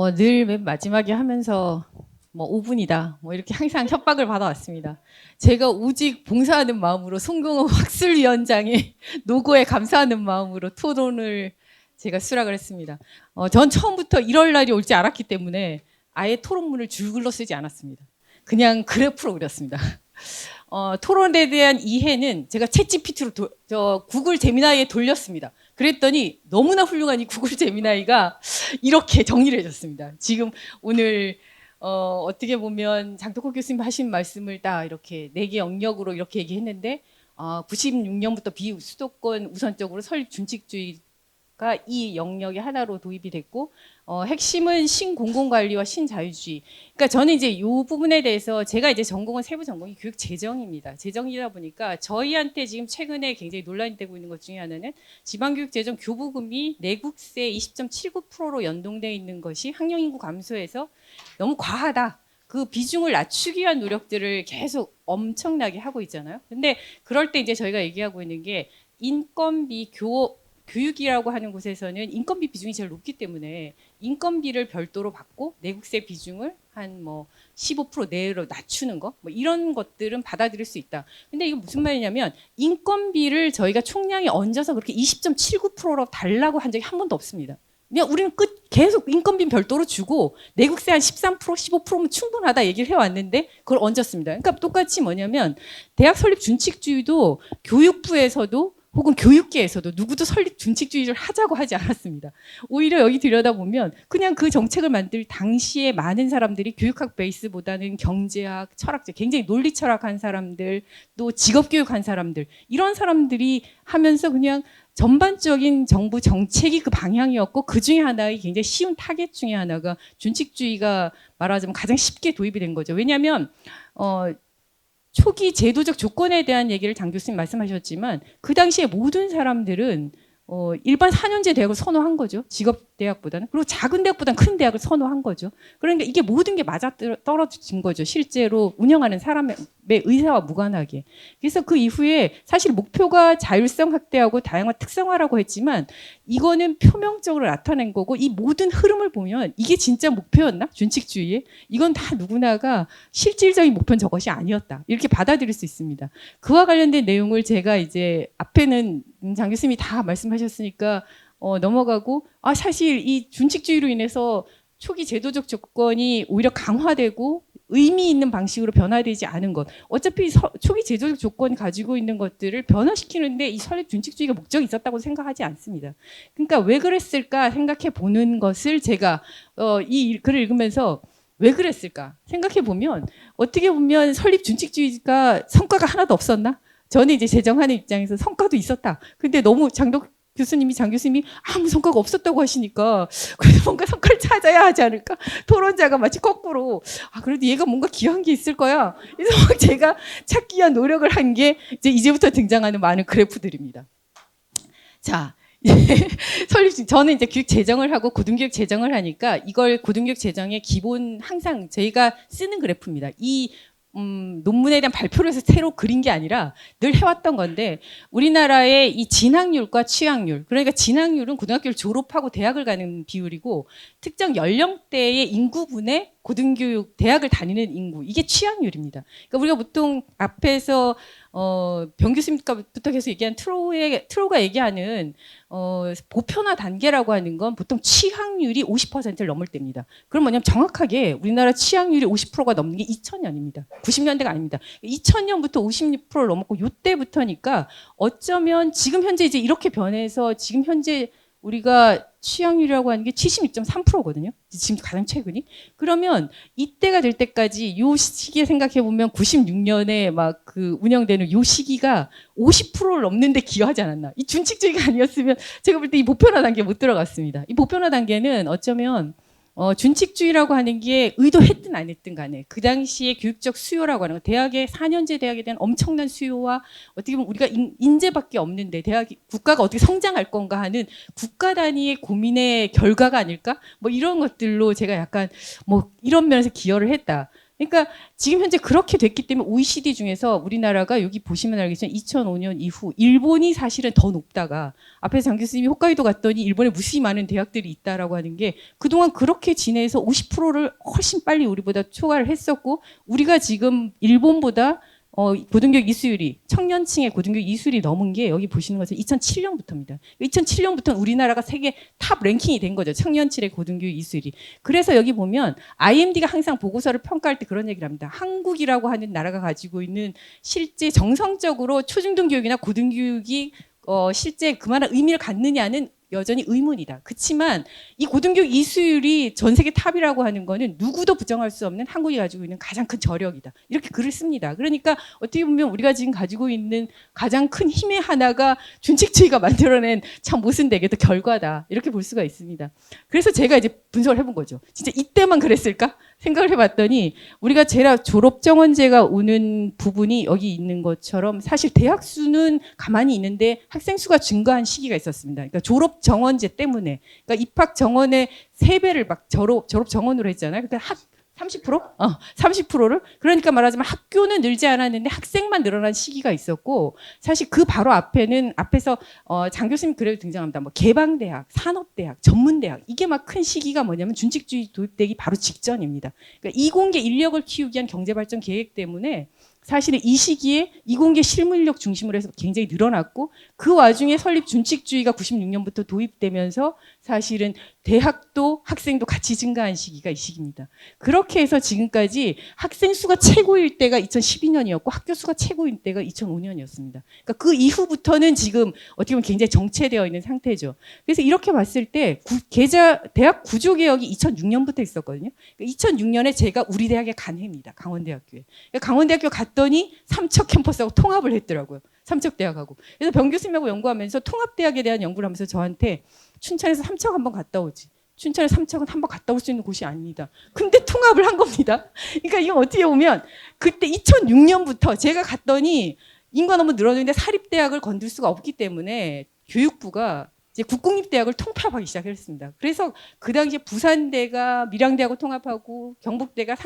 뭐 늘 맨 마지막에 하면서 뭐 5분이다 뭐 이렇게 항상 협박을 받아왔습니다. 제가 오직 봉사하는 마음으로 송경호 학술위원장의 노고에 감사하는 마음으로 토론을 제가 수락을 했습니다. 전 처음부터 이럴 날이 올지 알았기 때문에 아예 토론문을 줄글러 쓰지 않았습니다. 그냥 그래프로 그렸습니다. 토론에 대한 이해는 제가 챗GPT로 구글 제미나이에 돌렸습니다. 그랬더니 너무나 훌륭한 이 구글 제미나이가 이렇게 정리를 해줬습니다. 지금 오늘 어떻게 보면 장덕호 교수님 하신 말씀을 딱 이렇게 4개 영역으로 이렇게 얘기했는데 96년부터 비수도권 우선적으로 설립 준칙주의가 이 영역의 하나로 도입이 됐고 핵심은 신공공관리와 신자유주의. 그러니까 저는 이제 이 부분에 대해서 제가 이제 전공은 세부 전공이 교육재정입니다. 재정이다 보니까 저희한테 지금 최근에 굉장히 논란이 되고 있는 것 중에 하나는 지방교육재정 교부금이 내국세 20.79%로 연동되어 있는 것이 학령인구 감소에서 너무 과하다. 그 비중을 낮추기 위한 노력들을 계속 엄청나게 하고 있잖아요. 근데 그럴 때 이제 저희가 얘기하고 있는 게 인건비 교육이라고 하는 곳에서는 인건비 비중이 제일 높기 때문에 인건비를 별도로 받고 내국세 비중을 한 뭐 15% 내로 낮추는 거 뭐 이런 것들은 받아들일 수 있다. 근데 이거 무슨 말이냐면 인건비를 저희가 총량에 얹어서 그렇게 20.79%로 달라고 한 적이 한 번도 없습니다. 그냥 우리는 계속 인건비 별도로 주고 내국세 한 13%, 15%면 충분하다 얘기를 해왔는데 그걸 얹었습니다. 그러니까 똑같이 뭐냐면 대학 설립 준칙주의도 교육부에서도 혹은 교육계에서도 누구도 설립 준칙주의를 하자고 하지 않았습니다. 오히려 여기 들여다보면 그냥 그 정책을 만들 당시에 많은 사람들이 교육학 베이스보다는 경제학, 철학적, 굉장히 논리 철학한 사람들, 또 직업교육한 사람들, 이런 사람들이 하면서 그냥 전반적인 정부 정책이 그 방향이었고 그 중에 하나의 굉장히 쉬운 타겟 중에 하나가 준칙주의가 말하자면 가장 쉽게 도입이 된 거죠. 왜냐하면 초기 제도적 조건에 대한 얘기를 장 교수님 말씀하셨지만 그 당시에 모든 사람들은 일반 4년제 대학을 선호한 거죠. 직업대학보다는. 그리고 작은 대학보다는 큰 대학을 선호한 거죠. 그러니까 이게 모든 게 맞아 떨어진 거죠. 실제로 운영하는 사람의 의사와 무관하게. 그래서 그 이후에 사실 목표가 자율성 확대하고 다양한 특성화라고 했지만 이거는 표면적으로 나타낸 거고 이 모든 흐름을 보면 이게 진짜 목표였나? 준칙주의에? 이건 다 누구나가 실질적인 목표는 저것이 아니었다. 이렇게 받아들일 수 있습니다. 그와 관련된 내용을 제가 이제 앞에는 장 교수님이 다 말씀하셨으니까 넘어가고 사실 이 준칙주의로 인해서 초기 제도적 조건이 오히려 강화되고 의미 있는 방식으로 변화되지 않은 것. 어차피 초기 제도적 조건이 가지고 있는 것들을 변화시키는데 이 설립 준칙주의가 목적이 있었다고 생각하지 않습니다. 그러니까 왜 그랬을까 생각해 보는 것을 제가 이 글을 읽으면서 왜 그랬을까 생각해 보면 어떻게 보면 설립 준칙주의가 성과가 하나도 없었나? 저는 이제 재정하는 입장에서 성과도 있었다. 근데 너무 장 교수님이 아무 성과가 없었다고 하시니까 그래도 뭔가 성과를 찾아야 하지 않을까? 토론자가 마치 거꾸로 그래도 얘가 뭔가 귀한 게 있을 거야. 그래서 막 제가 찾기 위한 노력을 한 게 이제부터 등장하는 많은 그래프들입니다. 자, 저는 이제 교육 재정을 하고 고등교육 재정을 하니까 이걸 고등교육 재정의 기본 항상 저희가 쓰는 그래프입니다. 이 논문에 대한 발표를 해서 새로 그린 게 아니라 늘 해왔던 건데 우리나라의 이 진학률과 취학률, 그러니까 진학률은 고등학교를 졸업하고 대학을 가는 비율이고 특정 연령대의 인구분의 고등교육 대학을 다니는 인구, 이게 취학률입니다. 그러니까 우리가 보통 앞에서 병 교수님부터 계속 얘기한 트로가 얘기하는 보편화 단계라고 하는 건 보통 취학률이 50%를 넘을 때입니다. 그럼 뭐냐면 정확하게 우리나라 취학률이 50%가 넘는 게 2000년입니다. 90년대가 아닙니다. 2000년부터 56%를 넘었고 이때부터니까 어쩌면 지금 현재 이제 이렇게 변해서 지금 현재 우리가 취학률이라고 하는 게 76.3%거든요. 지금 가장 최근이. 그러면 이때가 될 때까지 요 시기에 생각해 보면 96년에 막 그 운영되는 요 시기가 50%를 넘는데 기여하지 않았나. 이 준칙주의가 아니었으면 제가 볼 때 이 보편화 단계에 못 들어갔습니다. 이 보편화 단계는 어쩌면 준칙주의라고 하는 게 의도했든 안 했든 간에 그 당시에 교육적 수요라고 하는 거, 대학의 4년제 대학에 대한 엄청난 수요와 어떻게 보면 우리가 인재밖에 없는데 국가가 어떻게 성장할 건가 하는 국가 단위의 고민의 결과가 아닐까? 뭐 이런 것들로 제가 약간 뭐 이런 면에서 기여를 했다. 그러니까 지금 현재 그렇게 됐기 때문에 OECD 중에서 우리나라가 여기 보시면 알겠지만 2005년 이후 일본이 사실은 더 높다가 앞에 장 교수님이 홋카이도 갔더니 일본에 무수히 많은 대학들이 있다라고 하는 게 그동안 그렇게 지내서 50%를 훨씬 빨리 우리보다 초과를 했었고 우리가 지금 일본보다 고등교육 이수율이 청년층의 고등교육 이수율이 넘은 게 여기 보시는 것처럼 2007년부터입니다. 2007년부터는 우리나라가 세계 탑 랭킹이 된 거죠. 청년층의 고등교육 이수율이. 그래서 여기 보면 IMD가 항상 보고서를 평가할 때 그런 얘기를 합니다. 한국이라고 하는 나라가 가지고 있는 실제 정성적으로 초중등 교육이나 고등교육이 실제 그만한 의미를 갖느냐는 여전히 의문이다. 그렇지만 이 고등교육 이수율이 전 세계 탑이라고 하는 거는 누구도 부정할 수 없는 한국이 가지고 있는 가장 큰 저력이다. 이렇게 글을 씁니다. 그러니까 어떻게 보면 우리가 지금 가지고 있는 가장 큰 힘의 하나가 준칙주의가 만들어낸 참 모순되게도 결과다. 이렇게 볼 수가 있습니다. 그래서 제가 이제 분석을 해본 거죠. 진짜 이때만 그랬을까? 생각을 해봤더니 우리가 제가 졸업 정원제가 오는 부분이 여기 있는 것처럼 사실 대학 수는 가만히 있는데 학생 수가 증가한 시기가 있었습니다. 그러니까 졸업 정원제 때문에 그러니까 입학 정원의 3배를 막 졸업 정원으로 했잖아요. 근데 30%? 30%를? 그러니까 말하자면 학교는 늘지 않았는데 학생만 늘어난 시기가 있었고 사실 그 바로 앞에서 장 교수님 그래도 등장합니다. 뭐 개방대학, 산업대학, 전문대학 이게 막 큰 시기가 뭐냐면 준칙주의 도입되기 바로 직전입니다. 그러니까 이공계 인력을 키우기 위한 경제발전 계획 때문에 사실은 이 시기에 이공계 실무인력 중심으로 해서 굉장히 늘어났고 그 와중에 설립 준칙주의가 96년부터 도입되면서 사실은 대학도 학생도 같이 증가한 시기가 이 시기입니다. 그렇게 해서 지금까지 학생 수가 최고일 때가 2012년이었고 학교 수가 최고일 때가 2005년이었습니다. 그러니까 그 이후부터는 지금 어떻게 보면 굉장히 정체되어 있는 상태죠. 그래서 이렇게 봤을 때 대학 구조개혁이 2006년부터 있었거든요. 그러니까 2006년에 제가 우리 대학에 간 해입니다. 강원대학교에. 그러니까 강원대학교 갔더니 삼척 캠퍼스하고 통합을 했더라고요. 삼척대학하고. 그래서 병 교수님하고 연구하면서 통합대학에 대한 연구를 하면서 저한테 춘천에서 삼척 한번 갔다 오지. 춘천에 삼척은 한번 갔다 올 수 있는 곳이 아닙니다. 근데 통합을 한 겁니다. 그러니까 이거 어떻게 보면 그때 2006년부터 제가 갔더니 인구가 너무 늘어나는데 사립대학을 건들 수가 없기 때문에 교육부가 이제 국공립대학을 통폐합하기 시작했습니다. 그래서 그 당시에 부산대가 밀양대하고 통합하고 경북대가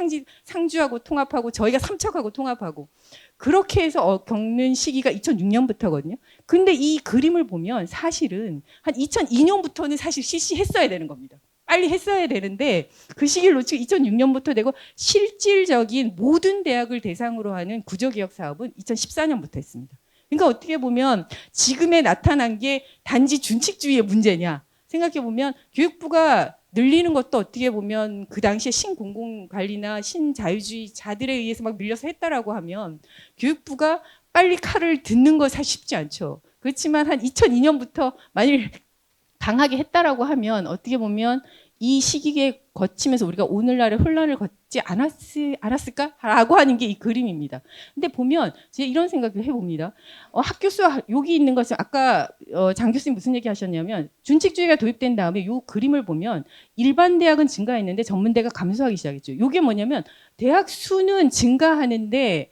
상주하고 통합하고 저희가 삼척하고 통합하고 그렇게 해서 겪는 시기가 2006년부터거든요. 근데 이 그림을 보면 사실은 한 2002년부터는 사실 실시했어야 되는 겁니다. 빨리 했어야 되는데 그 시기를 놓치고 2006년부터 되고 실질적인 모든 대학을 대상으로 하는 구조개혁 사업은 2014년부터 했습니다. 그러니까 어떻게 보면 지금에 나타난 게 단지 준칙주의의 문제냐 생각해 보면 교육부가 늘리는 것도 어떻게 보면 그 당시에 신공공관리나 신자유주의자들에 의해서 막 밀려서 했다라고 하면 교육부가 빨리 칼을 듣는 거 사실 쉽지 않죠. 그렇지만 한 2002년부터 만일 강하게 했다라고 하면 어떻게 보면 이 시기에 거치면서 우리가 오늘날의 혼란을 걷지 않았을까라고 하는 게 이 그림입니다. 근데 보면 제가 이런 생각을 해봅니다. 학교 수 여기 있는 것은 아까 장 교수님 무슨 얘기 하셨냐면 준칙주의가 도입된 다음에 이 그림을 보면 일반 대학은 증가했는데 전문대가 감소하기 시작했죠. 이게 뭐냐면 대학 수는 증가하는데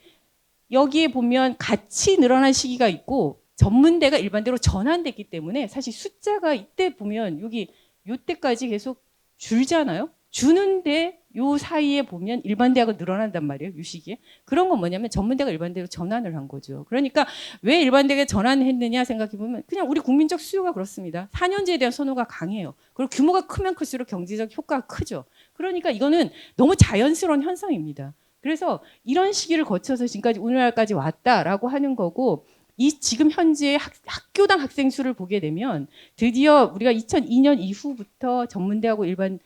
여기에 보면 같이 늘어난 시기가 있고 전문대가 일반대로 전환됐기 때문에 사실 숫자가 이때 보면 여기 요때까지 계속 줄잖아요. 주는데 요 사이에 보면 일반 대학은 늘어난단 말이에요. 요 시기에. 그런 건 뭐냐면 전문대가 일반대로 전환을 한 거죠. 그러니까 왜 일반대가 전환했느냐 생각해 보면 그냥 우리 국민적 수요가 그렇습니다. 4년제에 대한 선호가 강해요. 그리고 규모가 크면 클수록 경제적 효과가 크죠. 그러니까 이거는 너무 자연스러운 현상입니다. 그래서 이런 시기를 거쳐서 지금까지 오늘날까지 왔다라고 하는 거고 이 지금 현재 학교당 학생 수를 보게 되면 드디어 우리가 2002년 이후부터 전문대하고 일반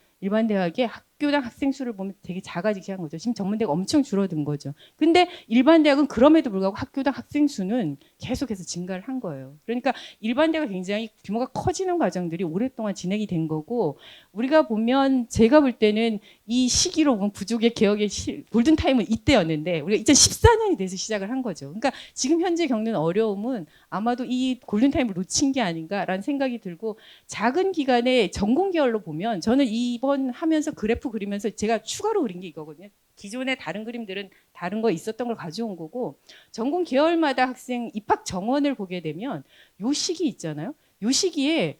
대학의 학교당 학생 수를 보면 되게 작아지기 시작한 거죠. 지금 전문대가 엄청 줄어든 거죠. 근데 일반 대학은 그럼에도 불구하고 학교당 학생 수는 계속해서 증가를 한 거예요. 그러니까 일반 대가 굉장히 규모가 커지는 과정들이 오랫동안 진행이 된 거고 우리가 보면 제가 볼 때는 이 시기로 보면 부족의 개혁의 골든타임은 이때였는데 우리가 2014년이 돼서 시작을 한 거죠. 그러니까 지금 현재 겪는 어려움은 아마도 이 골든타임을 놓친 게 아닌가라는 생각이 들고 작은 기간에 전공 계열로 보면 저는 이번 하면서 그래프 그리면서 제가 추가로 그린 게 이거거든요. 기존의 다른 그림들은 다른 거 있었던 걸 가져온 거고 전공 계열마다 학생 입학 정원을 보게 되면 요 시기 있잖아요. 요 시기에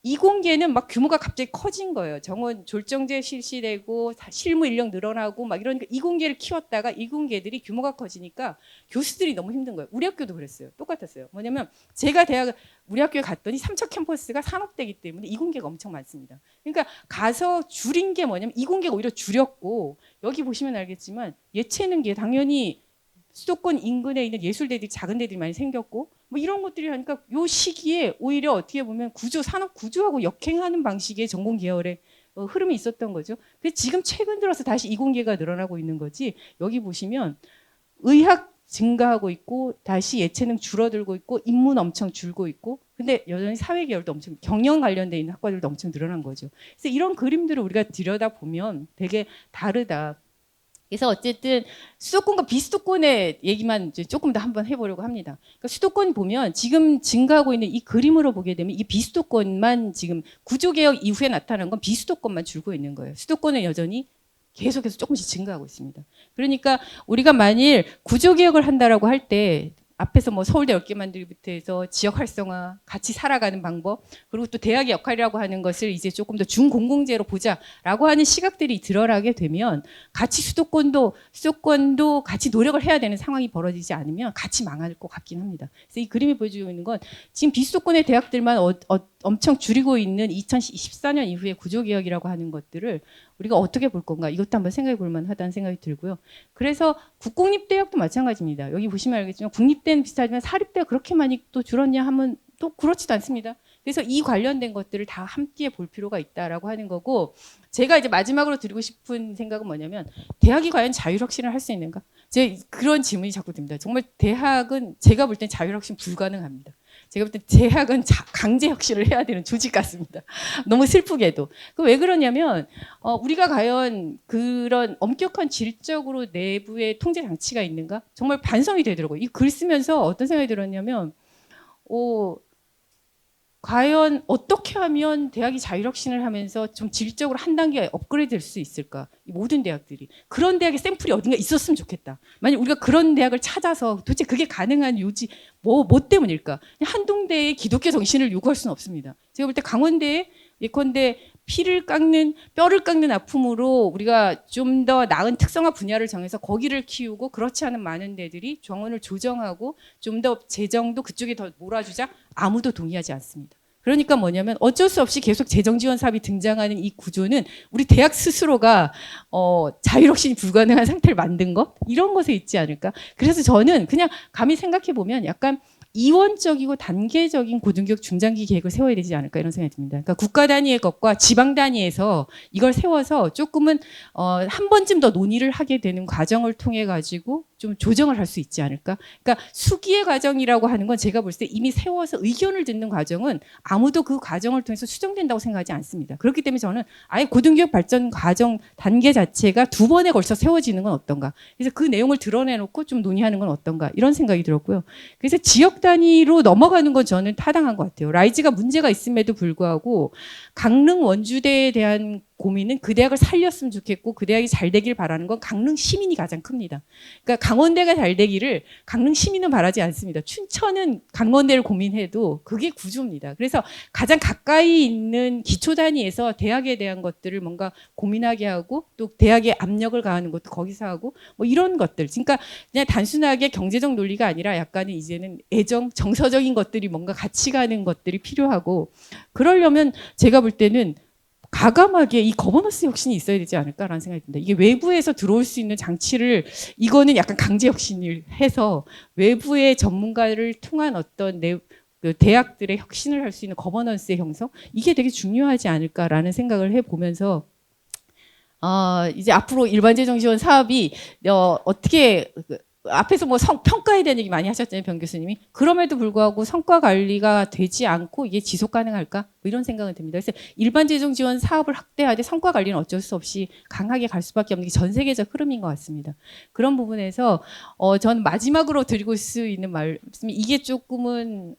이공계는 막 규모가 갑자기 커진 거예요. 정원 졸정제 실시되고 실무 인력 늘어나고 막 이러니까 이공계를 키웠다가 이공계들이 규모가 커지니까 교수들이 너무 힘든 거예요. 우리 학교도 그랬어요. 똑같았어요. 뭐냐면 제가 우리 학교에 갔더니 삼척 캠퍼스가 산업대기 때문에 이공계가 엄청 많습니다. 그러니까 가서 줄인 게 뭐냐면 이공계가 오히려 줄였고, 여기 보시면 알겠지만 예체능계 당연히 수도권 인근에 있는 예술대들이, 작은 데들이 많이 생겼고 뭐 이런 것들이 하니까 요 시기에 오히려 어떻게 보면 산업 구조하고 역행하는 방식의 전공 계열의 흐름이 있었던 거죠. 그래서 지금 최근 들어서 다시 이공계가 늘어나고 있는 거지. 여기 보시면 의학 증가하고 있고 다시 예체능 줄어들고 있고 인문 엄청 줄고 있고, 근데 여전히 사회 계열도 엄청, 경영 관련돼 있는 학과들도 엄청 늘어난 거죠. 그래서 이런 그림들을 우리가 들여다보면 되게 다르다. 그래서 어쨌든 수도권과 비수도권의 얘기만 이제 조금 더 한번 해보려고 합니다. 그러니까 수도권 보면 지금 증가하고 있는 이 그림으로 보게 되면 이 비수도권만 지금 구조개혁 이후에 나타난 건 비수도권만 줄고 있는 거예요. 수도권은 여전히 계속해서 조금씩 증가하고 있습니다. 그러니까 우리가 만일 구조개혁을 한다라고 할 때 앞에서 뭐 서울대 10개 만들기부터 해서 지역 활성화, 같이 살아가는 방법, 그리고 또 대학의 역할이라고 하는 것을 이제 조금 더 중공공재로 보자라고 하는 시각들이 드러나게 되면 같이 수도권도 같이 노력을 해야 되는 상황이 벌어지지 않으면 같이 망할 것 같긴 합니다. 그래서 이 그림이 보여주고 있는 건 지금 비수도권의 대학들만 엄청 줄이고 있는 2014년 이후의 구조개혁이라고 하는 것들을 우리가 어떻게 볼 건가, 이것도 한번 생각해 볼 만하다는 생각이 들고요. 그래서 국공립대학도 마찬가지입니다. 여기 보시면 알겠지만 국립대는 비슷하지만 사립대가 그렇게 많이 또 줄었냐 하면 또 그렇지도 않습니다. 그래서 이 관련된 것들을 다 함께 볼 필요가 있다라고 하는 거고, 제가 이제 마지막으로 드리고 싶은 생각은 뭐냐면 대학이 과연 자율혁신을 할 수 있는가? 제 그런 질문이 자꾸 듭니다. 정말 대학은 제가 볼 땐 자율혁신 불가능합니다. 제가 볼 때 대학은 강제 혁신을 해야 되는 조직 같습니다. 너무 슬프게도. 왜 그러냐면 우리가 과연 그런 엄격한 질적으로 내부에 통제 장치가 있는가? 정말 반성이 되더라고요. 이 글 쓰면서 어떤 생각이 들었냐면 과연 어떻게 하면 대학이 자율혁신을 하면서 좀 질적으로 한 단계 업그레이드 될 수 있을까? 이 모든 대학들이. 그런 대학의 샘플이 어딘가 있었으면 좋겠다. 만약 우리가 그런 대학을 찾아서 도대체 그게 가능한 뭐 때문일까? 한동대의 기독교 정신을 요구할 수는 없습니다. 제가 볼 때 강원대에 예컨대 뼈를 깎는 아픔으로 우리가 좀 더 나은 특성화 분야를 정해서 거기를 키우고, 그렇지 않은 많은 데들이 정원을 조정하고 좀 더 재정도 그쪽에 더 몰아주자, 아무도 동의하지 않습니다. 그러니까 뭐냐면 어쩔 수 없이 계속 재정 지원 사업이 등장하는 이 구조는 우리 대학 스스로가 자율혁신이 불가능한 상태를 만든 것, 이런 것에 있지 않을까. 그래서 저는 그냥 감히 생각해 보면 약간 이원적이고 단계적인 고등교육 중장기 계획을 세워야 되지 않을까, 이런 생각이 듭니다. 그러니까 국가 단위의 것과 지방 단위에서 이걸 세워서 조금은 한 번쯤 더 논의를 하게 되는 과정을 통해 가지고 좀 조정을 할 수 있지 않을까. 그러니까 수기의 과정이라고 하는 건 제가 볼 때 이미 세워서 의견을 듣는 과정은 아무도 그 과정을 통해서 수정된다고 생각하지 않습니다. 그렇기 때문에 저는 아예 고등교육 발전 과정 단계 자체가 두 번에 걸쳐 세워지는 건 어떤가. 그래서 그 내용을 드러내놓고 좀 논의하는 건 어떤가, 이런 생각이 들었고요. 그래서 지역 단위로 넘어가는 건 저는 타당한 것 같아요. 라이즈가 문제가 있음에도 불구하고 강릉 원주대에 대한 고민은 그 대학을 살렸으면 좋겠고 그 대학이 잘 되길 바라는 건 강릉 시민이 가장 큽니다. 그러니까 강원대가 잘 되기를 강릉 시민은 바라지 않습니다. 춘천은 강원대를 고민해도 그게 구조입니다. 그래서 가장 가까이 있는 기초 단위에서 대학에 대한 것들을 뭔가 고민하게 하고, 또 대학에 압력을 가하는 것도 거기서 하고, 뭐 이런 것들. 그러니까 그냥 단순하게 경제적 논리가 아니라 약간은 이제는 애정, 정서적인 것들이 뭔가 같이 가는 것들이 필요하고, 그러려면 제가 볼 때는 과감하게 이 거버넌스 혁신이 있어야 되지 않을까라는 생각이 듭니다. 이게 외부에서 들어올 수 있는 장치를, 이거는 약간 강제 혁신을 해서 외부의 전문가를 통한 어떤 그 대학들의 혁신을 할 수 있는 거버넌스의 형성, 이게 되게 중요하지 않을까라는 생각을 해보면서 이제 앞으로 일반재정 지원 사업이 어떻게 앞에서 뭐 평가에 대한 얘기 많이 하셨잖아요, 병 교수님이. 그럼에도 불구하고 성과 관리가 되지 않고 이게 지속 가능할까? 뭐 이런 생각은 듭니다. 그래서 일반 재정 지원 사업을 확대하되 성과 관리는 어쩔 수 없이 강하게 갈 수밖에 없는 게 전 세계적 흐름인 것 같습니다. 그런 부분에서 전 마지막으로 드리고 수 있는 말씀이, 이게 조금은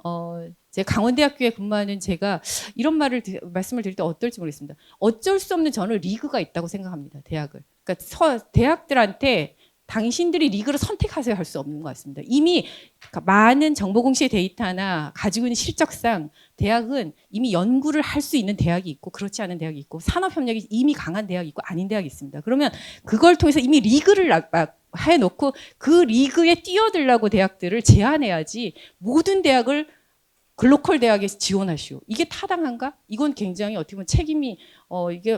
제가 강원대학교에 근무하는 제가 이런 말씀을 드릴 때 어떨지 모르겠습니다. 어쩔 수 없는 저는 리그가 있다고 생각합니다, 대학을. 그러니까 대학들한테 당신들이 리그를 선택하세요 할 수 없는 것 같습니다. 이미 많은 정보공시의 데이터나 가지고 있는 실적상 대학은 이미 연구를 할 수 있는 대학이 있고 그렇지 않은 대학이 있고 산업협력이 이미 강한 대학이 있고 아닌 대학이 있습니다. 그러면 그걸 통해서 이미 리그를 해놓고 그 리그에 뛰어들라고 대학들을 제한해야지 모든 대학을 글로컬 대학에 지원하시오. 이게 타당한가? 이건 굉장히 어떻게 보면 책임이 이게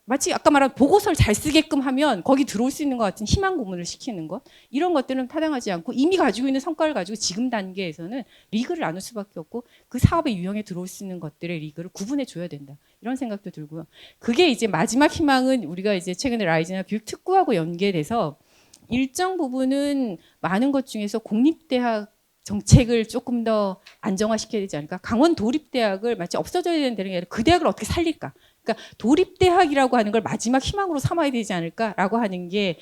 마치 아까 말한 보고서를 잘 쓰게끔 하면 거기 들어올 수 있는 것 같은 희망 고문을 시키는 것 이런 것들은 타당하지 않고 이미 가지고 있는 성과를 가지고 지금 단계에서는 리그를 나눌 수밖에 없고 그 사업의 유형에 들어올 수 있는 것들의 리그를 구분해 줘야 된다 이런 생각도 들고요. 그게 이제 마지막 희망은 우리가 이제 최근에 라이즈나 교육 특구하고 연계돼서 일정 부분은 많은 것 중에서 공립대학 정책을 조금 더 안정화시켜야 되지 않을까? 강원 도립대학을 마치 없어져야 되는 게 아니라 그 대학을 어떻게 살릴까? 그러니까 도립대학이라고 하는 걸 마지막 희망으로 삼아야 되지 않을까라고 하는 게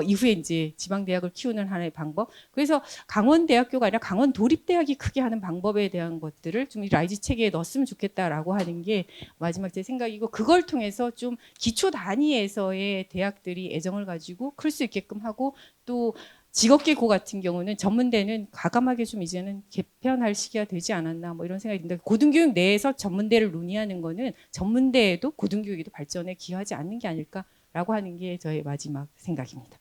이후에 이제 지방대학을 키우는 하나의 방법. 그래서 강원대학교가 아니라 강원 도립대학이 크게 하는 방법에 대한 것들을 좀 이 라이즈 체계에 넣었으면 좋겠다라고 하는 게 마지막 제 생각이고 그걸 통해서 좀 기초 단위에서의 대학들이 애정을 가지고 클 수 있게끔 하고 또 직업계고 같은 경우는 전문대는 과감하게 좀 이제는 개편할 시기가 되지 않았나 뭐 이런 생각이 듭니다. 고등교육 내에서 전문대를 논의하는 거는 전문대에도 고등교육에도 발전에 기여하지 않는 게 아닐까라고 하는 게 저의 마지막 생각입니다.